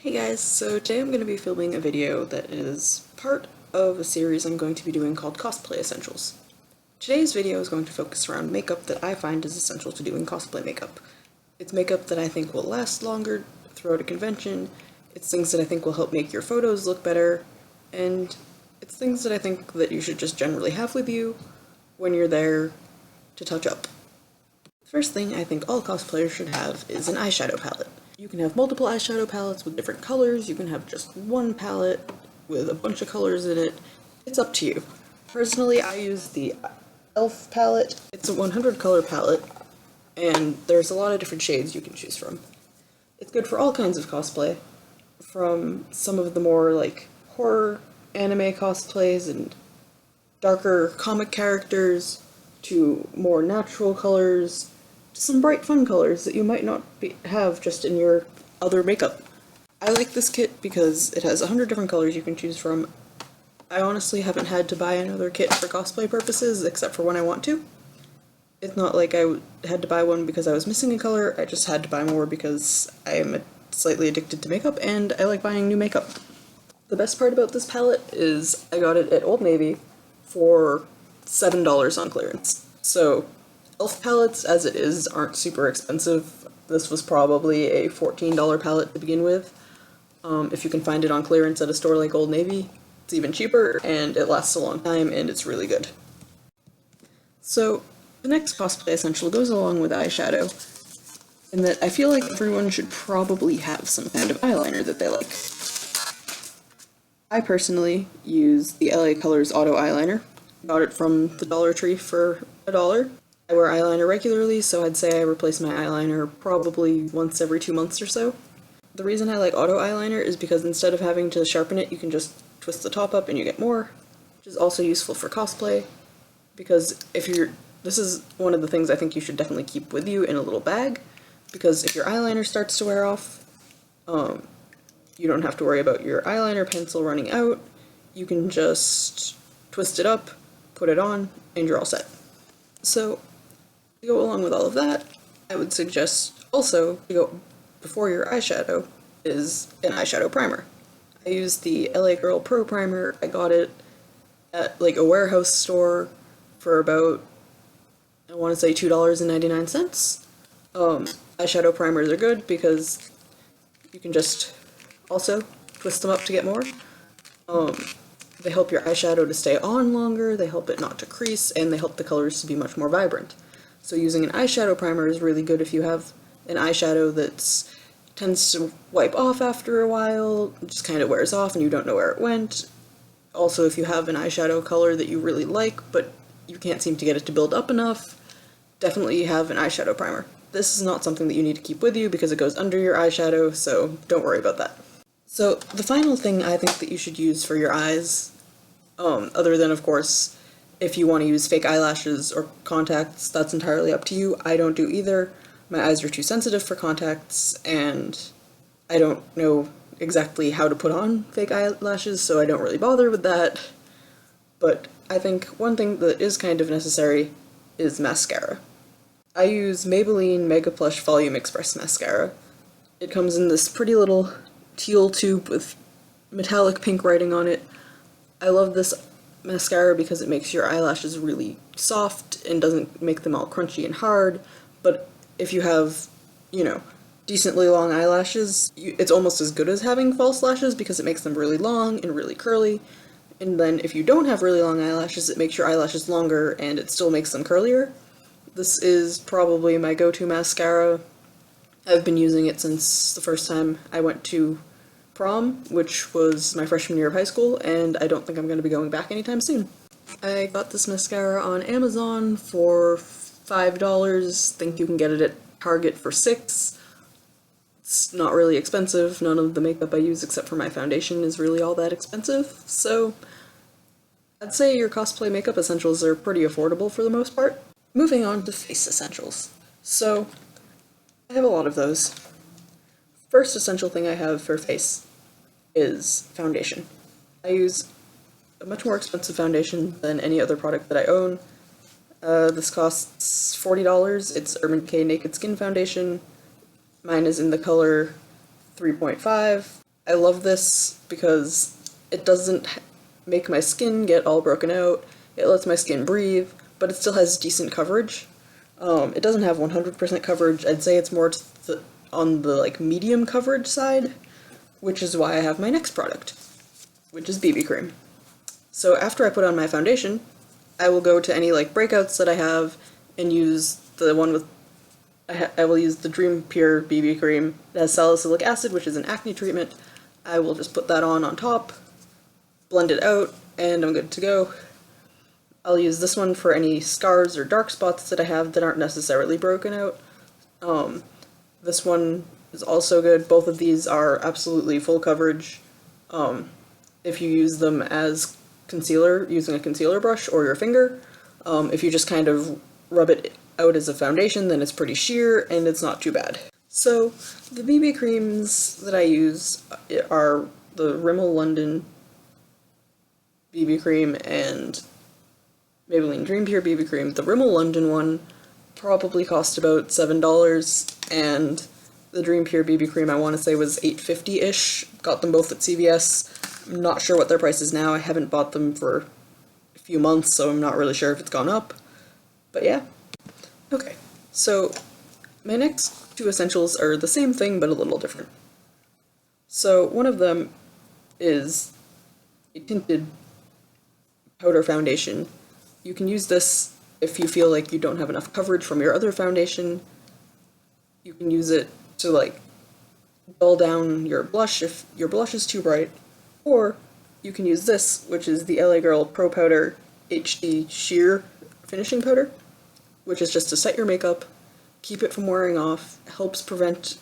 Hey guys, so today I'm going to be filming a video that is part of a series I'm going to be doing called Cosplay Essentials. Today's video is going to focus around makeup that I find is essential to doing cosplay makeup. It's makeup that I think will last longer throughout a convention, it's things that I think will help make your photos look better, and it's things that I think that you should just generally have with you when you're there to touch up. The first thing I think all cosplayers should have is an eyeshadow palette. You can have multiple eyeshadow palettes with different colors, you can have just one palette with a bunch of colors in it. It's up to you. Personally, I use the e.l.f. palette. It's a 100 color palette, and there's a lot of different shades you can choose from. It's good for all kinds of cosplay, from some of the more like horror anime cosplays and darker comic characters, to more natural colors, some bright fun colors that you might not have just in your other makeup. I like this kit because it has 100 different colors you can choose from. I honestly haven't had to buy another kit for cosplay purposes except for when I want to. It's not like I had to buy one because I was missing a color, I just had to buy more because I am slightly addicted to makeup and I like buying new makeup. The best part about this palette is I got it at Old Navy for $7 on clearance. So e.l.f. palettes, as it is, aren't super expensive. This was probably a $14 palette to begin with. If you can find it on clearance at a store like Old Navy, it's even cheaper, and it lasts a long time, and it's really good. So, the next cosplay essential goes along with eyeshadow, in that I feel like everyone should probably have some kind of eyeliner that they like. I personally use the LA Colors Auto Eyeliner. Got it from the Dollar Tree for $1. I wear eyeliner regularly, so I'd say I replace my eyeliner probably once every 2 months or so. The reason I like auto eyeliner is because instead of having to sharpen it, you can just twist the top up and you get more, which is also useful for cosplay, because this is one of the things I think you should definitely keep with you in a little bag, because if your eyeliner starts to wear off, you don't have to worry about your eyeliner pencil running out. You can just twist it up, put it on, and you're all set. So, to go along with all of that, I would suggest also to go before your eyeshadow is an eyeshadow primer. I use the LA Girl Pro Primer. I got it at like a warehouse store for about, I want to say $2.99. Eyeshadow primers are good because you can just also twist them up to get more. They help your eyeshadow to stay on longer, they help it not to crease, and they help the colors to be much more vibrant. So using an eyeshadow primer is really good if you have an eyeshadow that tends to wipe off after a while, just kind of wears off and you don't know where it went. Also, if you have an eyeshadow color that you really like, but you can't seem to get it to build up enough, definitely have an eyeshadow primer. This is not something that you need to keep with you because it goes under your eyeshadow, so don't worry about that. So, the final thing I think that you should use for your eyes, other than, of course, if you want to use fake eyelashes or contacts, that's entirely up to you. I don't do either. My eyes are too sensitive for contacts, and I don't know exactly how to put on fake eyelashes, so I don't really bother with that. But I think one thing that is kind of necessary is mascara. I use Maybelline Mega Plush Volume Express Mascara. It comes in this pretty little teal tube with metallic pink writing on it. I love this mascara because it makes your eyelashes really soft and doesn't make them all crunchy and hard, but if you have, decently long eyelashes, it's almost as good as having false lashes because it makes them really long and really curly, and then if you don't have really long eyelashes, it makes your eyelashes longer and it still makes them curlier. This is probably my go-to mascara. I've been using it since the first time I went to prom, which was my freshman year of high school, and I don't think I'm going to be going back anytime soon. I got this mascara on Amazon for $5, think you can get it at Target for $6. It's not really expensive, none of the makeup I use except for my foundation is really all that expensive, so I'd say your cosplay makeup essentials are pretty affordable for the most part. Moving on to face essentials. So, I have a lot of those. First essential thing I have for face is foundation. I use a much more expensive foundation than any other product that I own. This costs $40. It's Urban Decay Naked Skin Foundation. Mine is in the color 3.5. I love this because it doesn't make my skin get all broken out, it lets my skin breathe, but it still has decent coverage. It doesn't have 100% coverage, I'd say it's more on the like medium coverage side, which is why I have my next product, which is BB cream. So after I put on my foundation, I will go to any like breakouts that I have and use the one with, I will use the Dream Pure BB cream that has salicylic acid, which is an acne treatment. I will just put that on top, blend it out, and I'm good to go. I'll use this one for any scars or dark spots that I have that aren't necessarily broken out. This one is also good. Both of these are absolutely full coverage. If you use them as concealer, using a concealer brush or your finger, if you just kind of rub it out as a foundation, then it's pretty sheer and it's not too bad. So the BB creams that I use are the Rimmel London BB cream and Maybelline Dream Pure BB cream. The Rimmel London one probably cost about $7, and the Dream Pure BB cream I want to say was $8.50-ish. Got them both at CVS. I'm not sure what their price is now. I haven't bought them for a few months, so I'm not really sure if it's gone up. But yeah. Okay, so my next two essentials are the same thing but a little different. So one of them is a tinted powder foundation. You can use this if you feel like you don't have enough coverage from your other foundation. You can use it to like dull down your blush if your blush is too bright, or you can use this, which is the LA Girl Pro Powder HD Sheer Finishing Powder, which is just to set your makeup, keep it from wearing off, helps prevent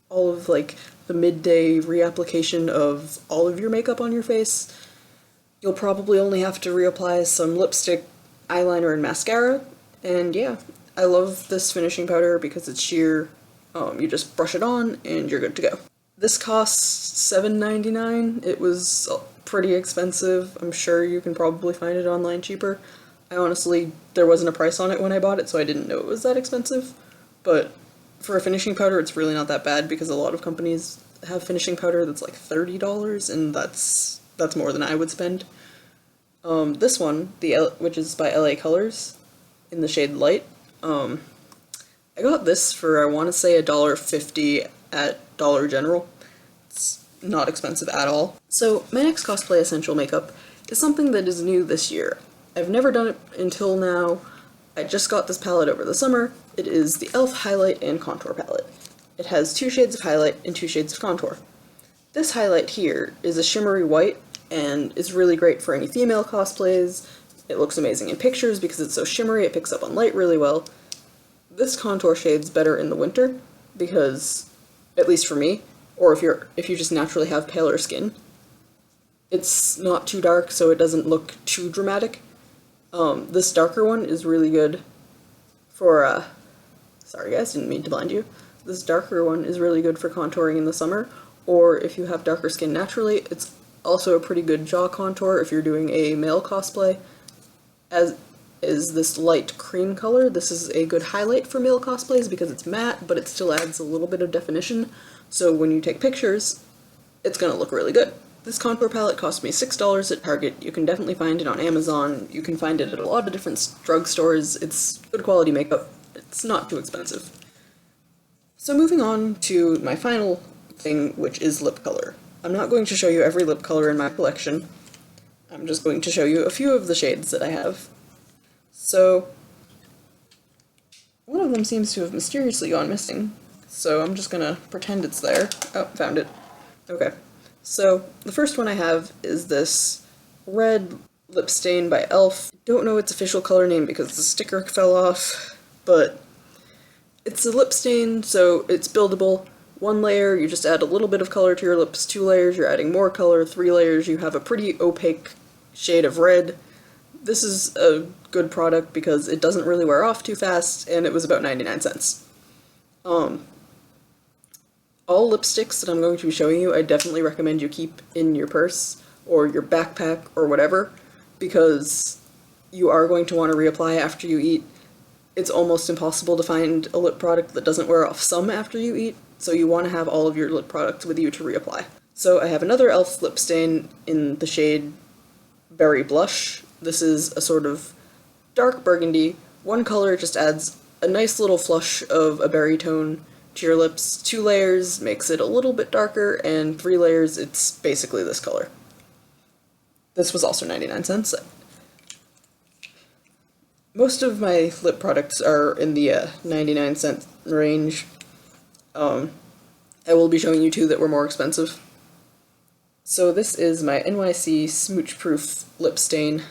all of like the midday reapplication of all of your makeup on your face. You'll probably only have to reapply some lipstick, eyeliner, and mascara, and yeah, I love this finishing powder because it's sheer. You just brush it on and you're good to go. This costs $7.99. It was pretty expensive. I'm sure you can probably find it online cheaper. I honestly, there wasn't a price on it when I bought it, so I didn't know it was that expensive, but for a finishing powder, it's really not that bad because a lot of companies have finishing powder that's like $30, and that's more than I would spend. This one, which is by LA Colors, in the shade Light, I got this for, I want to say, $1.50 at Dollar General. It's not expensive at all. So my next cosplay essential makeup is something that is new this year. I've never done it until now. I just got this palette over the summer. It is the e.l.f. Highlight and Contour Palette. It has 2 shades of highlight and 2 shades of contour. This highlight here is a shimmery white and is really great for any female cosplays. It looks amazing in pictures because it's so shimmery, it picks up on light really well. This contour shade's better in the winter because, at least for me, or if you just naturally have paler skin, it's not too dark so it doesn't look too dramatic. This darker one is really good for, sorry guys, didn't mean to blind you. This darker one is really good for contouring in the summer, or if you have darker skin naturally, it's also a pretty good jaw contour if you're doing a male cosplay. As is this light cream color. This is a good highlight for male cosplays because it's matte, but it still adds a little bit of definition, so when you take pictures, it's gonna look really good. This contour palette cost me $6 at Target. You can definitely find it on Amazon. You can find it at a lot of different drugstores. It's good quality makeup. It's not too expensive. So moving on to my final thing, which is lip color. I'm not going to show you every lip color in my collection. I'm just going to show you a few of the shades that I have. So, one of them seems to have mysteriously gone missing, so I'm just gonna pretend it's there. Oh, found it. Okay. So, the first one I have is this red lip stain by e.l.f. Don't know its official color name because the sticker fell off, but it's a lip stain, so it's buildable. 1 layer, you just add a little bit of color to your lips. 2 layers, you're adding more color. 3 layers, you have a pretty opaque shade of red. This is a good product because it doesn't really wear off too fast, and it was about 99 cents. All lipsticks that I'm going to be showing you, I definitely recommend you keep in your purse or your backpack or whatever, because you are going to want to reapply after you eat. It's almost impossible to find a lip product that doesn't wear off some after you eat, so you want to have all of your lip products with you to reapply. So I have another e.l.f. lip stain in the shade Berry Blush. This is a sort of dark burgundy. One color just adds a nice little flush of a berry tone to your lips. 2 layers makes it a little bit darker, and 3 layers it's basically this color. This was also 99 cents. Most of my lip products are in the 99-cent range. I will be showing you 2 that were more expensive. So this is my NYC Smooch Proof lip stain.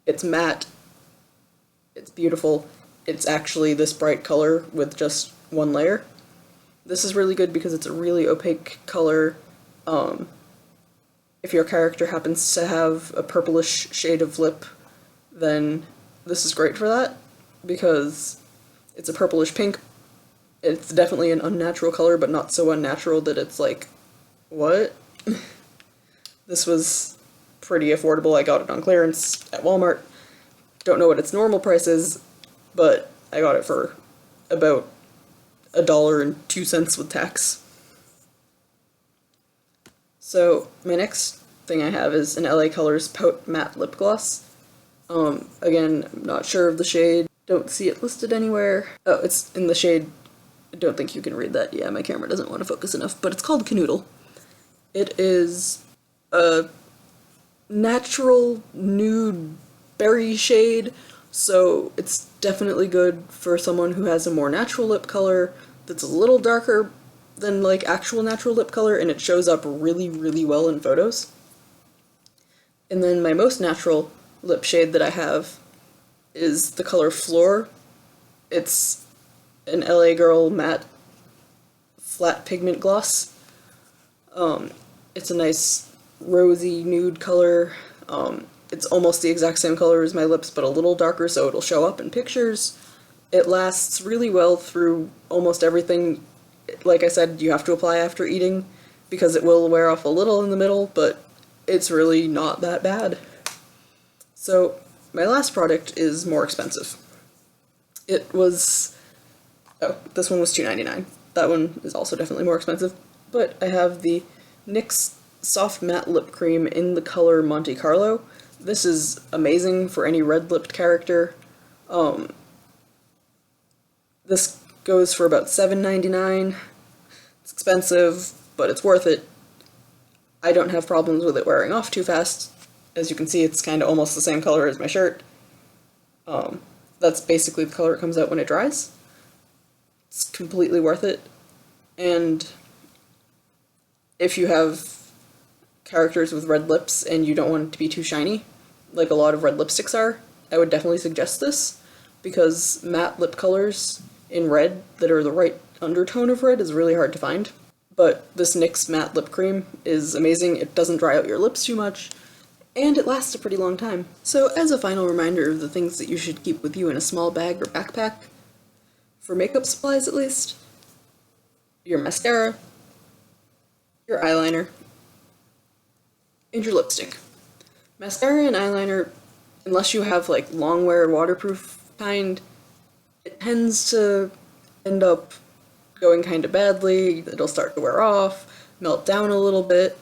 It's matte. It's beautiful. It's actually this bright color with just 1 layer. This is really good because it's a really opaque color. If your character happens to have a purplish shade of lip, then this is great for that, because it's a purplish pink. It's definitely an unnatural color, but not so unnatural that it's like, what? This was pretty affordable. I got it on clearance at Walmart. Don't know what its normal price is, but I got it for about $1.02 with tax. So my next thing I have is an LA Colors Pout Matte Lip Gloss. Again, I'm not sure of the shade. Don't see it listed anywhere. Oh, it's in the shade. I don't think you can read that. Yeah, my camera doesn't want to focus enough, but it's called Canoodle. It is a natural nude berry shade, so it's definitely good for someone who has a more natural lip color that's a little darker than like actual natural lip color, and it shows up really, really well in photos. And then my most natural lip shade that I have is the color Floor. It's an LA Girl matte flat pigment gloss. It's a nice rosy nude color. It's almost the exact same color as my lips, but a little darker, so it'll show up in pictures. It lasts really well through almost everything. Like I said, you have to apply after eating, because it will wear off a little in the middle, but it's really not that bad. So my last product is more expensive. It was, oh, this one was $2.99. That one is also definitely more expensive, but I have the NYX Soft Matte Lip Cream in the color Monte Carlo. This is amazing for any red-lipped character. This goes for about $7.99. It's expensive, but it's worth it. I don't have problems with it wearing off too fast. As you can see, it's kind of almost the same color as my shirt. That's basically the color it comes out when it dries. It's completely worth it. And if you have characters with red lips and you don't want it to be too shiny, like a lot of red lipsticks are, I would definitely suggest this, because matte lip colors in red that are the right undertone of red is really hard to find. But this NYX matte lip cream is amazing. It doesn't dry out your lips too much, and it lasts a pretty long time. So as a final reminder of the things that you should keep with you in a small bag or backpack, for makeup supplies at least, your mascara, your eyeliner, and your lipstick. Mascara and eyeliner, unless you have like long wear waterproof kind, it tends to end up going kind of badly. It'll start to wear off, melt down a little bit.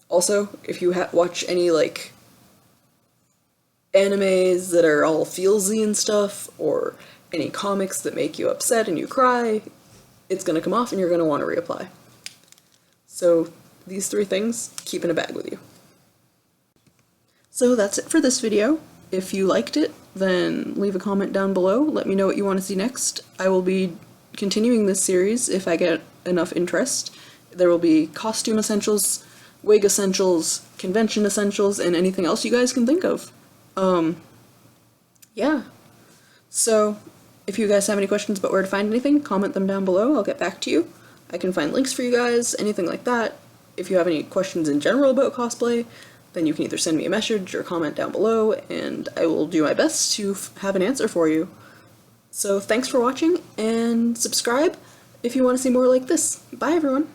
Also, if you watch any like animes that are all feelsy and stuff, or any comics that make you upset and you cry, it's gonna come off and you're gonna want to reapply. So these 3 things, keep in a bag with you. So that's it for this video. If you liked it, then leave a comment down below. Let me know what you want to see next. I will be continuing this series if I get enough interest. There will be costume essentials, wig essentials, convention essentials, and anything else you guys can think of. Yeah. So, if you guys have any questions about where to find anything, comment them down below. I'll get back to you. I can find links for you guys, anything like that. If you have any questions in general about cosplay, then you can either send me a message or comment down below, and I will do my best to have an answer for you. So thanks for watching, and subscribe if you want to see more like this. Bye everyone!